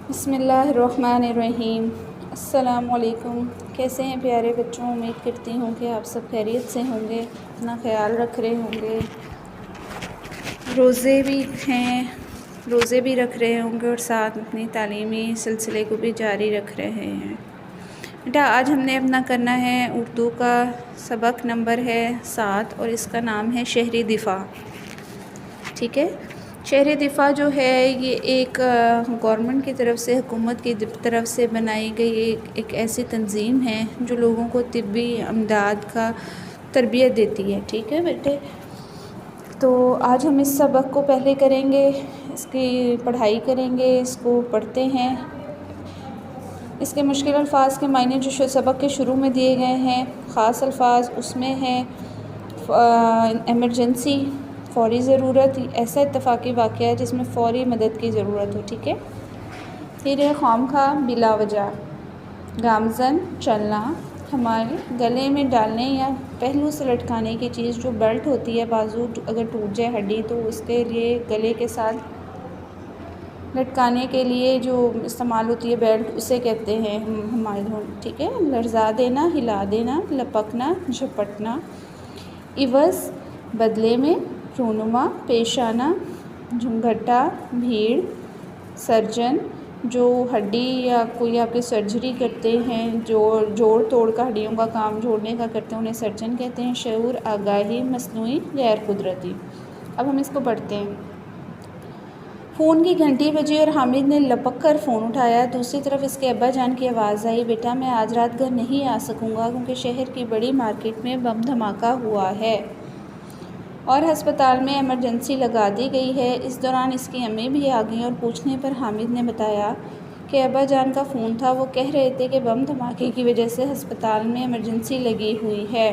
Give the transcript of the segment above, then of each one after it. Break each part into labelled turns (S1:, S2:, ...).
S1: بسم اللہ الرحمن الرحیم۔ السلام علیکم۔ کیسے ہیں پیارے بچوں؟ امید کرتی ہوں کہ آپ سب خیریت سے ہوں گے، اپنا خیال رکھ رہے ہوں گے، روزے بھی رکھ رہے ہوں گے اور ساتھ اپنی تعلیمی سلسلے کو بھی جاری رکھ رہے ہیں۔ بیٹا آج ہم نے اپنا کرنا ہے اردو کا سبق نمبر ہے 7 اور اس کا نام ہے شہری دفاع۔ ٹھیک ہے، شہری دفاع جو ہے یہ ایک گورنمنٹ کی طرف سے، حکومت کی طرف سے بنائی گئی ایک ایسی تنظیم ہے جو لوگوں کو طبی امداد کا تربیت دیتی ہے۔ ٹھیک ہے بیٹے، تو آج ہم اس سبق کو پہلے کریں گے، اس کی پڑھائی کریں گے، اس کو پڑھتے ہیں۔ اس کے مشکل الفاظ کے معنی جو سبق کے شروع میں دیے گئے ہیں، خاص الفاظ اس میں ہیں ایمرجنسی، فوری ضرورت، ایسا اتفاقی واقعہ ہے جس میں فوری مدد کی ضرورت ہو۔ ٹھیک ہے، پھر ہے خوامخواہ، بلا وجہ، گامزن، چلنا، ہمارے گلے میں ڈالنے یا پہلو سے لٹکانے کی چیز جو بیلٹ ہوتی ہے، بازو اگر ٹوٹ جائے ہڈی تو اس کے لیے گلے کے ساتھ لٹکانے کے لیے جو استعمال ہوتی ہے بیلٹ، اسے کہتے ہیں ہمارے۔ ٹھیک ہے، لرزا دینا، ہلا دینا، لپکنا، جھپٹنا، عوض بدلے میں، رونما، پیش آنا، گھٹا، بھیڑ، سرجن جو ہڈی یا کوئی آپ کی سرجری کرتے ہیں، جوڑ توڑ کا ہڈیوں کا کام جوڑنے کا کرتے ہیں، انہیں سرجن کہتے ہیں۔ شعور، آگاہی، مصنوعی، غیر قدرتی۔ اب ہم اس کو پڑھتے ہیں۔ فون کی گھنٹی بجی اور حامد نے لپک کر فون اٹھایا۔ دوسری طرف اس کے ابا جان کی آواز آئی، بیٹا میں آج رات گھر نہیں آ سکوں گا کیونکہ شہر کی بڑی مارکیٹ میں بم دھماکہ ہوا ہے اور ہسپتال میں ایمرجنسی لگا دی گئی ہے۔ اس دوران اس کی امی بھی آ گئیں اور پوچھنے پر حامد نے بتایا کہ ابا جان کا فون تھا، وہ کہہ رہے تھے کہ بم دھماکے کی وجہ سے ہسپتال میں ایمرجنسی لگی ہوئی ہے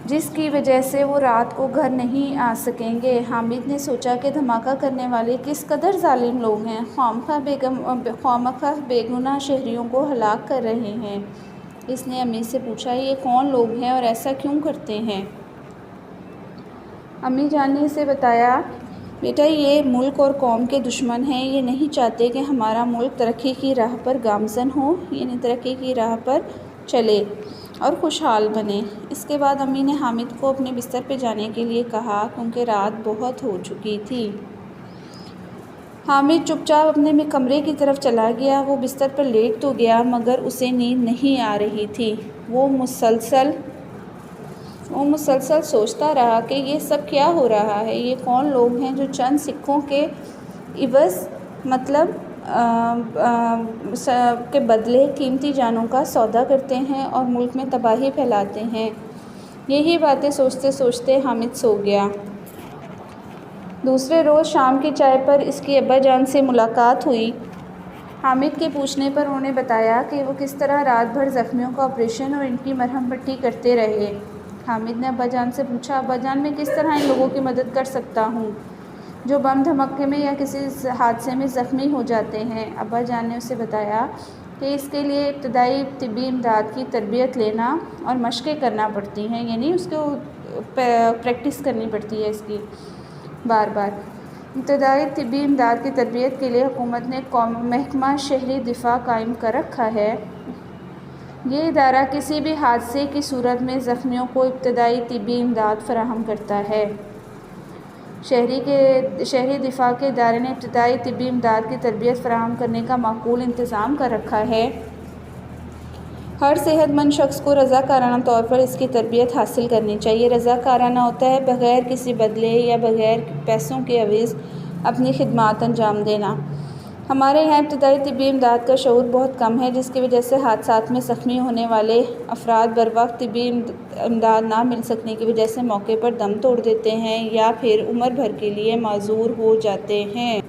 S1: جس کی وجہ سے وہ رات کو گھر نہیں آ سکیں گے۔ حامد نے سوچا کہ دھماکہ کرنے والے کس قدر ظالم لوگ ہیں، خوامخواہ بے گناہ شہریوں کو ہلاک کر رہے ہیں۔ اس نے امی سے پوچھا، یہ کون لوگ ہیں اور ایسا کیوں کرتے ہیں؟ امی جان نے اسے بتایا، بیٹا یہ ملک اور قوم کے دشمن ہیں، یہ نہیں چاہتے کہ ہمارا ملک ترقی کی راہ پر گامزن ہو، یعنی ترقی کی راہ پر چلے اور خوشحال بنے۔ اس کے بعد امی نے حامد کو اپنے بستر پہ جانے کے لیے کہا کیونکہ رات بہت ہو چکی تھی۔ حامد چپ چاپ اپنے کمرے کی طرف چلا گیا۔ وہ بستر پر لیٹ تو گیا مگر اسے نیند نہیں آ رہی تھی۔ وہ مسلسل سوچتا رہا کہ یہ سب کیا ہو رہا ہے، یہ کون لوگ ہیں جو چند سکوں کے عوض مطلب کے بدلے قیمتی جانوں کا سودا کرتے ہیں اور ملک میں تباہی پھیلاتے ہیں۔ یہی باتیں سوچتے سوچتے حامد سو گیا۔ دوسرے روز شام کی چائے پر اس کی ابا جان سے ملاقات ہوئی۔ حامد کے پوچھنے پر انہوں نے بتایا کہ وہ کس طرح رات بھر زخمیوں کا آپریشن اور ان کی مرہم پٹی کرتے رہے۔ حامد نے ابا جان سے پوچھا، ابا جان میں کس طرح ان لوگوں کی مدد کر سکتا ہوں جو بم دھماکے میں یا کسی حادثے میں زخمی ہو جاتے ہیں؟ ابا جان نے اسے بتایا کہ اس کے لیے ابتدائی طبی امداد کی تربیت لینا اور مشقیں کرنا پڑتی ہیں، یعنی اس کو پریکٹس کرنی پڑتی ہے اس کی بار بار۔ ابتدائی طبی امداد کی تربیت کے لیے حکومت نے محکمہ شہری دفاع قائم کر رکھا ہے۔ یہ ادارہ کسی بھی حادثے کی صورت میں زخمیوں کو ابتدائی طبی امداد فراہم کرتا ہے۔ شہری دفاع کے ادارے نے ابتدائی طبی امداد کی تربیت فراہم کرنے کا معقول انتظام کر رکھا ہے۔ ہر صحت مند شخص کو رضاکارانہ طور پر اس کی تربیت حاصل کرنی چاہیے۔ رضاکارانہ ہوتا ہے بغیر کسی بدلے یا بغیر پیسوں کے عوض اپنی خدمات انجام دینا۔ ہمارے یہاں ابتدائی طبی امداد کا شعور بہت کم ہے جس کی وجہ سے حادثات میں زخمی ہونے والے افراد بروقت طبی امداد نہ مل سکنے کی وجہ سے موقع پر دم توڑ دیتے ہیں یا پھر عمر بھر کے لیے معذور ہو جاتے ہیں۔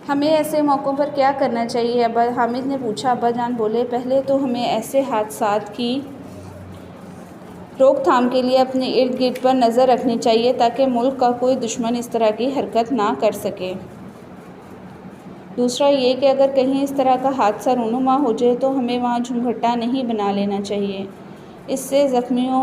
S1: ہمیں ایسے موقعوں پر کیا کرنا چاہیے؟ حامد نے پوچھا۔ ابا جان بولے، پہلے تو ہمیں ایسے حادثات کی روک تھام کے لیے اپنے ارد گرد پر نظر رکھنی چاہیے تاکہ ملک کا کوئی دشمن اس طرح کی حرکت نہ کر سکے۔ دوسرا یہ کہ اگر کہیں اس طرح کا حادثہ رونما ہو جائے تو ہمیں وہاں جھمگھٹا نہیں بنا لینا چاہیے۔ اس سے زخمیوں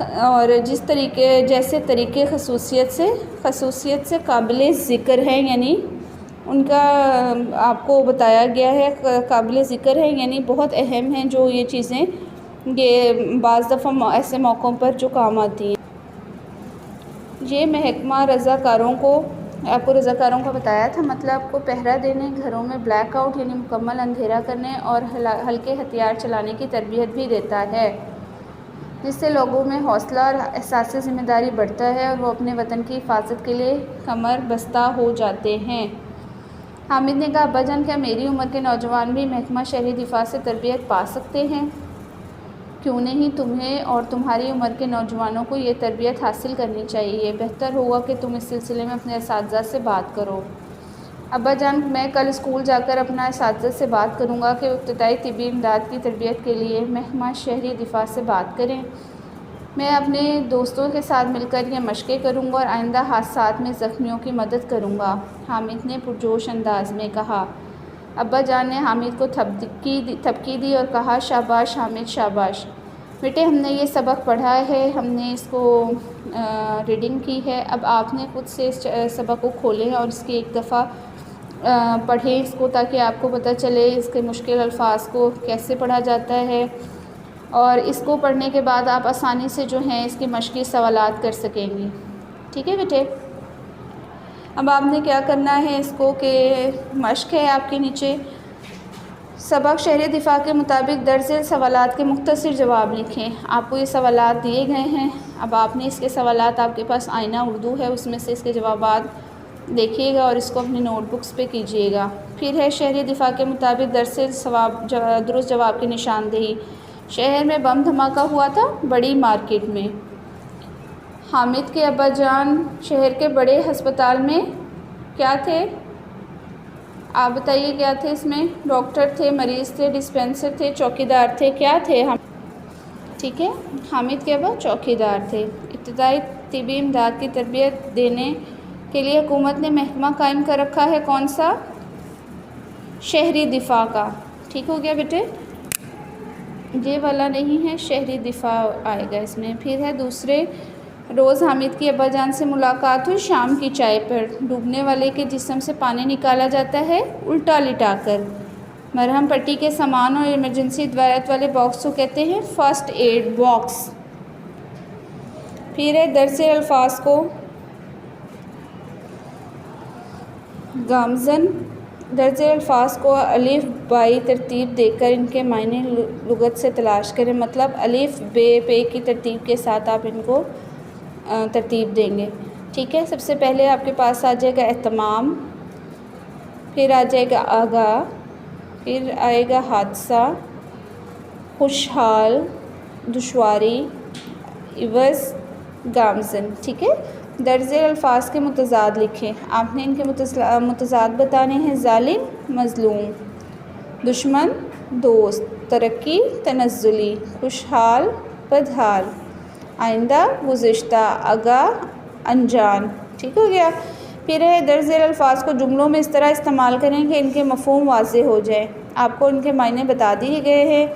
S1: اور جیسے طریقے خصوصیت سے قابل ذکر ہیں، یعنی ان کا آپ کو بتایا گیا ہے، قابل ذکر ہے یعنی بہت اہم ہیں جو یہ چیزیں، یہ بعض دفعہ ایسے موقعوں پر جو کام آتی ہیں۔ یہ محکمہ آپ کو رضاکاروں کو بتایا تھا، مطلب کو پہرا دینے، گھروں میں بلیک آؤٹ یعنی مکمل اندھیرا کرنے اور ہلکے ہتھیار چلانے کی تربیت بھی دیتا ہے، جس سے لوگوں میں حوصلہ اور احساس ذمہ داری بڑھتا ہے اور وہ اپنے وطن کی حفاظت کے لیے کمر بستہ ہو جاتے ہیں۔ حامد نے کہا، ابا جان، کیا میری عمر کے نوجوان بھی محکمہ شہری دفاع سے تربیت پا سکتے ہیں؟ کیوں نہیں، تمہیں اور تمہاری عمر کے نوجوانوں کو یہ تربیت حاصل کرنی چاہیے۔ بہتر ہوگا کہ تم اس سلسلے میں اپنے اساتذہ سے بات کرو۔ ابا جان، میں کل اسکول جا کر اپنا اساتذہ سے بات کروں گا کہ وہ ابتدائی طبی امداد کی تربیت کے لیے محکمہ شہری دفاع سے بات کریں۔ میں اپنے دوستوں کے ساتھ مل کر یہ مشقیں کروں گا اور آئندہ حادثات میں زخمیوں کی مدد کروں گا، حامد نے پرجوش انداز میں کہا۔ ابا جان نے حامد کو تھپکی دی اور کہا، شاباش حامد، شاباش بیٹے، ہم نے یہ سبق پڑھا ہے، ہم نے اس کو ریڈنگ کی ہے، اب آپ نے خود سے اس سبق کو کھولیں اور اس کی ایک دفعہ پڑھیں اس کو، تاکہ آپ کو پتہ چلے اس کے مشکل الفاظ کو کیسے پڑھا جاتا ہے، اور اس کو پڑھنے کے بعد آپ آسانی سے جو ہیں اس کی مشقی سوالات کر سکیں گی۔ ٹھیک ہے بیٹے؟ اب آپ نے کیا کرنا ہے اس کو کہ مشق ہے آپ کے نیچے، سبق شہری دفاع کے مطابق درج ذیل سوالات کے مختصر جواب لکھیں۔ آپ کو یہ سوالات دیے گئے ہیں، اب آپ نے اس کے سوالات، آپ کے پاس آئینہ اردو ہے، اس میں سے اس کے جوابات دیکھیے گا اور اس کو اپنی نوٹ بکس پہ کیجیے گا۔ پھر ہے شہری دفاع کے مطابق درج ذیل درست جواب کی نشاندہی۔ شہر میں بم دھماکہ ہوا تھا، بڑی مارکیٹ میں۔ حامد کے ابا جان شہر کے بڑے ہسپتال میں کیا تھے؟ آپ بتائیے کیا تھے اس میں؟ ڈاکٹر تھے، مریض تھے، ڈسپینسر تھے، چوکیدار تھے، کیا تھے؟ ٹھیک ہے، حامد کے ابا چوکیدار تھے۔ ابتدائی طبی امداد کی تربیت دینے کے لیے حکومت نے محکمہ قائم کر رکھا ہے، کون سا؟ شہری دفاع کا۔ ٹھیک ہو گیا بیٹے؟ یہ والا نہیں ہے، شہری دفاع آئے گا اس میں۔ پھر ہے دوسرے روز حامد کی ابا جان سے ملاقات ہوئی شام کی چائے پر۔ ڈوبنے والے کے جسم سے پانی نکالا جاتا ہے الٹا لٹا کر۔ مرہم پٹی کے سامان اور ایمرجنسی ادویات والے باکس کو کہتے ہیں فرسٹ ایڈ باکس۔ پھر ہے درج ذیل الفاظ کو گامزن، درج ذیل الفاظ کو الف بائی ترتیب دے کر ان کے معنی لغت سے تلاش کریں، مطلب الف بے پے کی ترتیب کے ساتھ آپ ان کو ترتیب دیں گے۔ ٹھیک ہے، سب سے پہلے آپ کے پاس آ جائے گا اہتمام، پھر آ جائے گا آگاہ، پھر آئے گا حادثہ، خوشحال، دشواری، عوض، گامزن۔ ٹھیک ہے، درج ذیل الفاظ کے متضاد لکھیں۔ آپ نے ان کے متضاد بتانے ہیں، ظالم، مظلوم، دشمن، دوست، ترقی، تنزلی، خوشحال، بدحال، آئندہ، گزشتہ، آگاہ، انجان۔ ٹھیک ہو گیا؟ پھر ہے درج ذیل الفاظ کو جملوں میں اس طرح استعمال کریں کہ ان کے مفہوم واضح ہو جائے۔ آپ کو ان کے معنی بتا دیے گئے ہیں،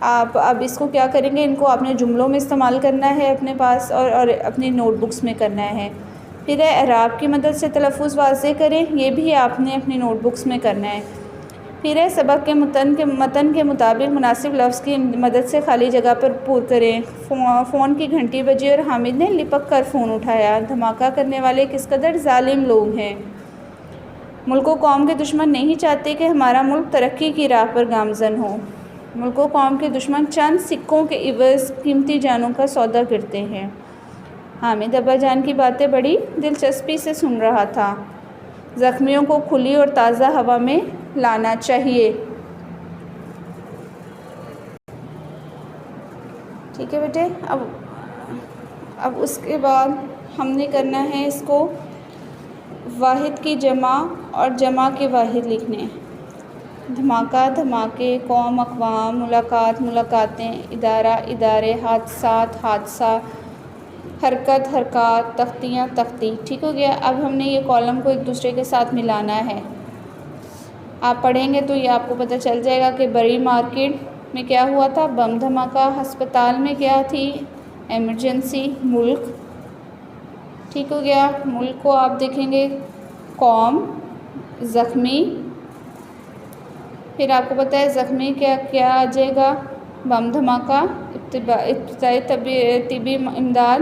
S1: آپ اب اس کو کیا کریں گے، ان کو آپ نے جملوں میں استعمال کرنا ہے اپنے پاس اور اپنی نوٹ بکس میں کرنا ہے۔ پھر ہے اعراب کی مدد سے تلفظ واضح کریں، یہ بھی آپ نے اپنی نوٹ بکس میں کرنا ہے۔ پھر ہے سبق کے متن کے مطابق مناسب لفظ کی مدد سے خالی جگہ پر پُر کریں۔ فون کی گھنٹی بجی اور حامد نے لپک کر فون اٹھایا۔ دھماکہ کرنے والے کس قدر ظالم لوگ ہیں۔ ملک و قوم کے دشمن نہیں چاہتے کہ ہمارا ملک ترقی کی راہ پر گامزن ہو۔ ملک و قوم کے دشمن چند سکوں کے عوض قیمتی جانوں کا سودا کرتے ہیں۔ حامد ابا جان کی باتیں بڑی دلچسپی سے سن رہا تھا۔ زخمیوں کو کھلی اور تازہ ہوا میں لانا چاہیے۔ ٹھیک ہے بیٹے، اب اس کے بعد ہم نے کرنا ہے اس کو واحد کی جمع اور جمع کے واحد لکھنے۔ دھماکہ، دھماکے، قوم، اقوام، ملاقات، ملاقاتیں، ادارہ، ادارے، حادثات، حادثہ، حرکت، حرکات، تختیاں، تختی۔ ٹھیک ہو گیا؟ اب ہم نے یہ کالم کو ایک دوسرے کے ساتھ ملانا ہے۔ آپ پڑھیں گے تو یہ آپ کو پتہ چل جائے گا کہ بڑی مارکیٹ میں کیا ہوا تھا، بم دھماکہ، ہسپتال میں کیا تھی، ایمرجنسی ملک، ٹھیک ہو گیا. ملک کو آپ دیکھیں گے قوم، زخمی، پھر آپ کو پتہ ہے زخمی کیا آ جائے گا، بم دھماکہ، ابتدائی طبی امداد،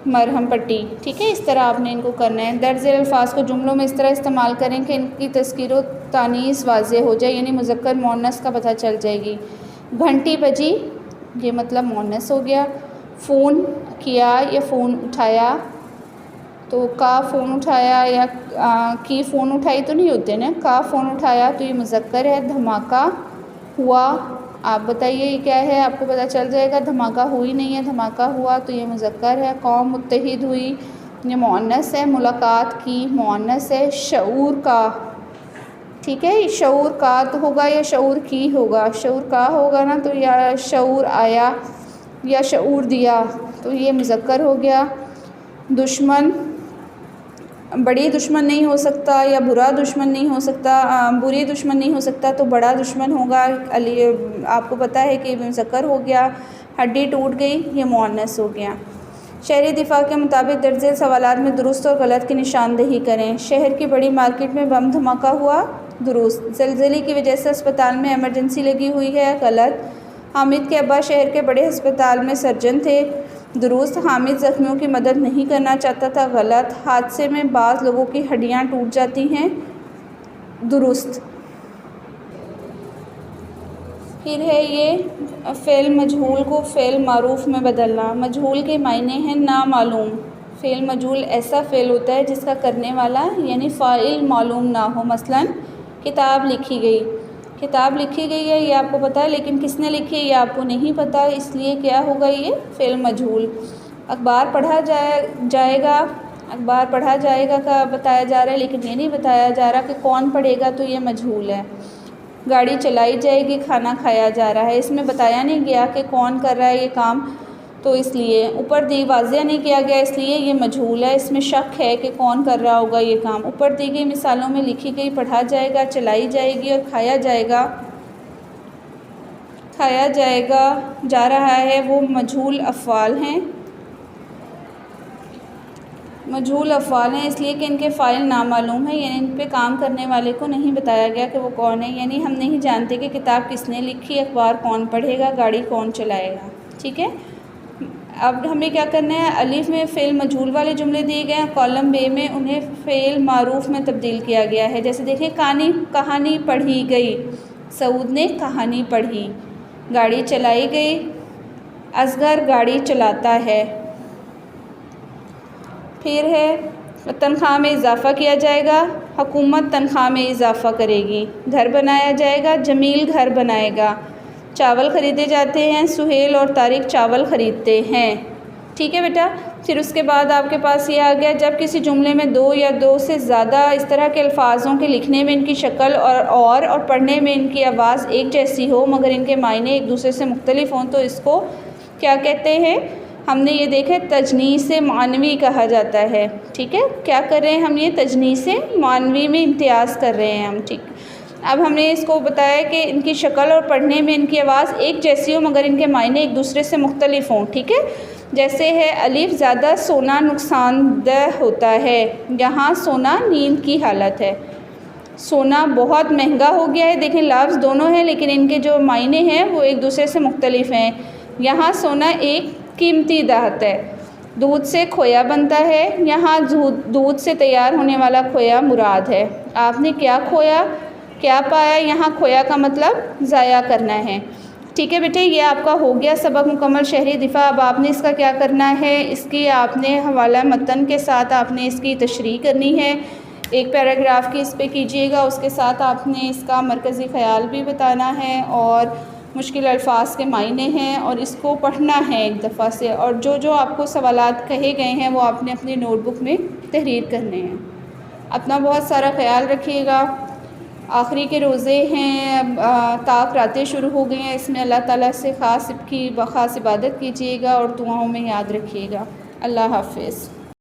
S1: مرہم پٹی. ٹھیک ہے، اس طرح آپ نے ان کو کرنا ہے. درج ذیل الفاظ کو جملوں میں اس طرح استعمال کریں کہ ان کی تذکیر و تانیث واضح ہو جائے، یعنی مذکر مؤنث کا پتہ چل جائے گی. گھنٹی بجی، یہ مطلب مؤنث ہو گیا. فون کیا یا فون اٹھایا، تو کا فون اٹھایا یا کی فون اٹھائی تو نہیں ہوتے نا، کا فون اٹھایا تو یہ مذکر ہے. دھماکہ ہوا، آپ بتائیے یہ کیا ہے، آپ کو پتہ چل جائے گا. دھماکہ ہوئی نہیں ہے، دھماکہ ہوا تو یہ مذکر ہے. قوم متحد ہوئی، یہ مؤنث ہے. ملاقات کی، مؤنث ہے. شعور کا، ٹھیک ہے، شعور کا تو ہوگا یا شعور کی ہوگا. شعور کا ہوگا نا تو یا شعور آیا یا شعور دیا تو یہ مذکر ہو گیا. دشمن، بڑی دشمن نہیں ہو سکتا یا برا دشمن نہیں ہو سکتا، بری دشمن نہیں ہو سکتا تو بڑا دشمن ہوگا. آپ کو پتہ ہے کہ مذکر ہو گیا. ہڈی ٹوٹ گئی، یہ مؤنث ہو گیا. شہری دفاع کے مطابق درج ذیل سوالات میں درست اور غلط کی نشاندہی کریں. شہر کی بڑی مارکیٹ میں بم دھماکہ ہوا، درست. زلزلے کی وجہ سے اسپتال میں ایمرجنسی لگی ہوئی ہے، غلط. حامد کے ابا شہر کے بڑے ہسپتال میں سرجن تھے، درست. حامد زخمیوں کی مدد نہیں کرنا چاہتا تھا، غلط. حادثے میں بعض لوگوں کی ہڈیاں ٹوٹ جاتی ہیں، درست. پھر ہے یہ فعل مجہول کو فعل معروف میں بدلنا. مجہول کے معنی ہیں نامعلوم. فعل مجہول ایسا فعل ہوتا ہے جس کا کرنے والا یعنی فاعل معلوم نہ ہو. مثلاً کتاب لکھی گئی. کتاب لکھی گئی ہے یہ آپ کو پتہ ہے، لیکن کس نے لکھی ہے یہ آپ کو نہیں پتہ، اس لیے کیا ہوگا یہ فعل مجہول. اخبار پڑھا جائے گا، اخبار پڑھا جائے گا کا بتایا جا رہا ہے، لیکن یہ نہیں بتایا جا رہا کہ کون پڑھے گا، تو یہ مجہول ہے. گاڑی چلائی جائے گی، کھانا کھایا جا رہا ہے، اس میں بتایا نہیں گیا کہ کون کر رہا ہے یہ کام، تو اس لیے. اوپر دی واضح نہیں کیا گیا، اس لیے یہ مجہول ہے. اس میں شک ہے کہ کون کر رہا ہوگا یہ کام. اوپر دی گئی مثالوں میں لکھی گئی پڑھا جائے گا، چلائی جائے گی اور کھایا جائے گا جا رہا ہے، وہ مجہول افعال ہیں. مجہول افعال ہیں اس لیے کہ ان کے فاعل نامعلوم ہیں، یعنی ان پہ کام کرنے والے کو نہیں بتایا گیا کہ وہ کون ہے. یعنی ہم نہیں جانتے کہ کتاب کس نے لکھی، اخبار کون پڑھے گا، گاڑی کون چلائے گا. ٹھیک ہے، اب ہمیں کیا کرنا ہے، الف میں فعل مجہول والے جملے دیے گئے ہیں، کالم بے میں انہیں فعل معروف میں تبدیل کیا گیا ہے. جیسے دیکھیں، کہانی پڑھی گئی، سعود نے کہانی پڑھی. گاڑی چلائی گئی، اصغر گاڑی چلاتا ہے. پھر ہے تنخواہ میں اضافہ کیا جائے گا، حکومت تنخواہ میں اضافہ کرے گی. گھر بنایا جائے گا، جمیل گھر بنائے گا. چاول خریدے جاتے ہیں، سہیل اور طارق چاول خریدتے ہیں. ٹھیک ہے بیٹا. پھر اس کے بعد آپ کے پاس یہ آ گیا، جب کسی جملے میں دو یا دو سے زیادہ اس طرح کے الفاظوں کے لکھنے میں ان کی شکل اور پڑھنے میں ان کی آواز ایک جیسی ہو مگر ان کے معنی ایک دوسرے سے مختلف ہوں، تو اس کو کیا کہتے ہیں، ہم نے یہ دیکھا تجنیس معنوی کہا جاتا ہے. ٹھیک ہے، کیا کر رہے ہیں ہم، یہ تجنیس معنوی میں امتیاز کر رہے ہیں ہم. ٹھیک، اب ہم نے اس کو بتایا کہ ان کی شکل اور پڑھنے میں ان کی آواز ایک جیسی ہو مگر ان کے معنی ایک دوسرے سے مختلف ہوں. ٹھیک ہے، جیسے ہے الف زیادہ سونا نقصان دہ ہوتا ہے، یہاں سونا نیند کی حالت ہے. سونا بہت مہنگا ہو گیا ہے، دیکھیں لفظ دونوں ہیں لیکن ان کے جو معنی ہیں وہ ایک دوسرے سے مختلف ہیں. یہاں سونا ایک قیمتی دھات ہے. دودھ سے کھویا بنتا ہے، یہاں دودھ سے تیار ہونے والا کھویا مراد ہے. آپ نے کیا کھویا، کیا پایا، یہاں کھویا کا مطلب ضائع کرنا ہے. ٹھیک ہے بیٹے، یہ آپ کا ہو گیا سبق مکمل شہری دفاع. اب آپ نے اس کا کیا کرنا ہے، اس کی آپ نے حوالہ متن کے ساتھ آپ نے اس کی تشریح کرنی ہے. ایک پیراگراف کی اس پہ کیجئے گا، اس کے ساتھ آپ نے اس کا مرکزی خیال بھی بتانا ہے اور مشکل الفاظ کے معنی ہیں اور اس کو پڑھنا ہے ایک دفعہ سے، اور جو آپ کو سوالات کہے گئے ہیں وہ آپ نے اپنی نوٹ بک میں تحریر کرنے ہیں. اپنا بہت سارا خیال رکھیے گا. آخری کے روزے ہیں، طاق راتیں شروع ہو گئی ہیں، اس میں اللہ تعالیٰ سے خاص عبادت کیجیے گا اور دعاؤں میں یاد رکھیے گا. اللہ حافظ.